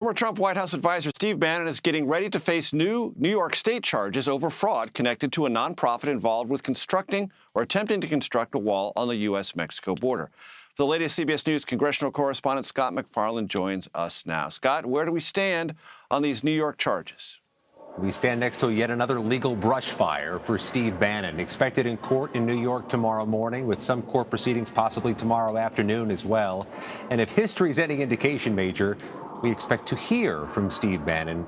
Former Trump White House advisor Steve Bannon is getting ready to face new New York State charges over fraud connected to a nonprofit involved with constructing or attempting to construct a wall on the U.S.-Mexico border. The latest CBS News congressional correspondent Scott MacFarlane joins us now. Scott, where do we stand on these New York charges? We stand next to yet another legal brush fire for Steve Bannon, expected in court in New York tomorrow morning, with some court proceedings possibly tomorrow afternoon as well. And if history's any indication, Major, we expect to hear from Steve Bannon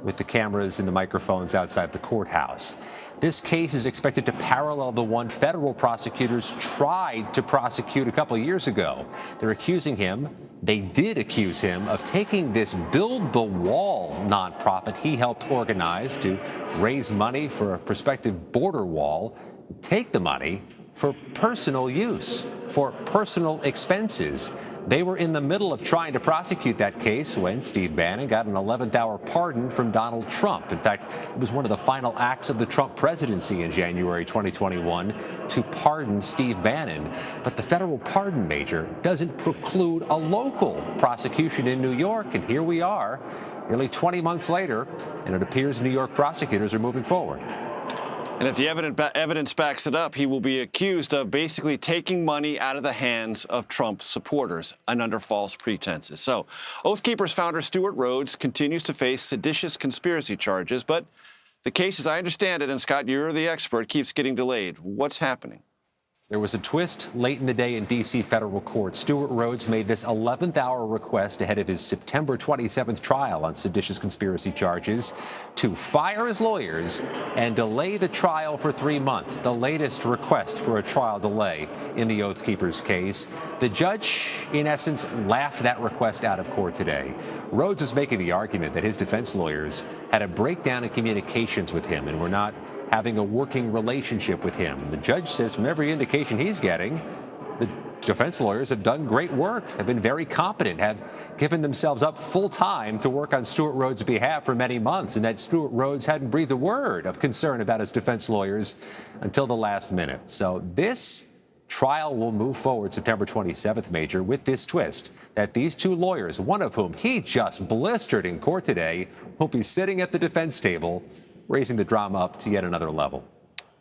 with the cameras and the microphones outside the courthouse. This case is expected to parallel the one federal prosecutors tried to prosecute a couple of years ago. They're accusing him, they did accuse him, of taking this Build the Wall nonprofit he helped organize to raise money for a prospective border wall, take the money for personal use, for personal expenses. They were in the middle of trying to prosecute that case when Steve Bannon got an 11th-hour pardon from Donald Trump. In fact, it was one of the final acts of the Trump presidency in January 2021 to pardon Steve Bannon. But the federal pardon, Major, doesn't preclude a local prosecution in New York. And here we are, nearly 20 months later, and it appears New York prosecutors are moving forward. And if the evidence backs it up, he will be accused of basically taking money out of the hands of Trump supporters and under false pretenses. So Oath Keepers founder Stewart Rhodes continues to face seditious conspiracy charges, but the case, as I understand it, and Scott, you're the expert, keeps getting delayed. What's happening? There was a twist late in the day in D.C. federal court. Stewart Rhodes made this 11th-hour request ahead of his September 27th trial on seditious conspiracy charges to fire his lawyers and delay the trial for 3 months, the latest request for a trial delay in the Oath Keepers case. The judge, in essence, laughed that request out of court today. Rhodes is making the argument that his defense lawyers had a breakdown in communications with him and were not having a working relationship with him. The judge says from every indication he's getting, the defense lawyers have done great work, have been very competent, have given themselves up full time to work on Stewart Rhodes' behalf for many months, and that Stewart Rhodes hadn't breathed a word of concern about his defense lawyers until the last minute. So this trial will move forward September 27th, Major, with this twist that these two lawyers, one of whom he just blistered in court today, will be sitting at the defense table, raising the drama up to yet another level.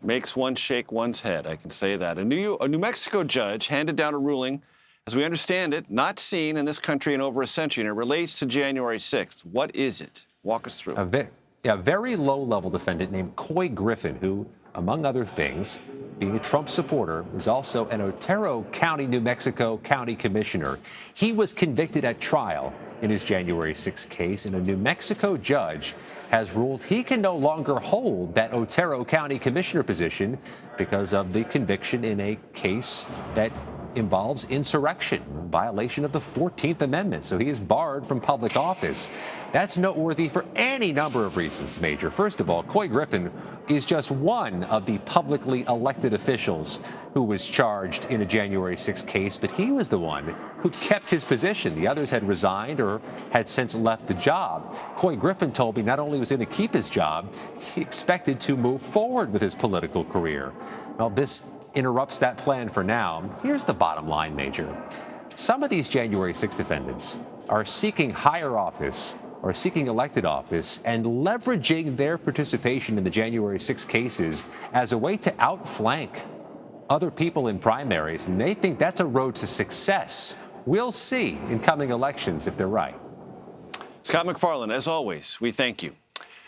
Makes one shake one's head, I can say that. A New Mexico judge handed down a ruling, as we understand it, not seen in this country in over a century, and it relates to January 6th. What is it? Walk us through. A very low-level defendant named Cory Griffin, who, among other things, being a Trump supporter, is also an Otero County, New Mexico County Commissioner. He was convicted at trial in his January 6th case, and a New Mexico judge has ruled he can no longer hold that Otero County Commissioner position because of the conviction in a case that involves insurrection, violation of the 14th Amendment. So he is barred from public office. That's noteworthy for any number of reasons, Major. First of all, Cory Griffin is just one of the publicly elected officials who was charged in a January 6th case, but he was the one who kept his position. The others had resigned or had since left the job. Cory Griffin told me not only was he going to keep his job, he expected to move forward with his political career. Well, this interrupts that plan for now. Here's the bottom line, Major. Some of these January 6 defendants are seeking higher office or seeking elected office and leveraging their participation in the January 6 cases as a way to outflank other people in primaries, and they think that's a road to success. We'll see in coming elections if they're right. Scott MacFarlane, as always, we thank you.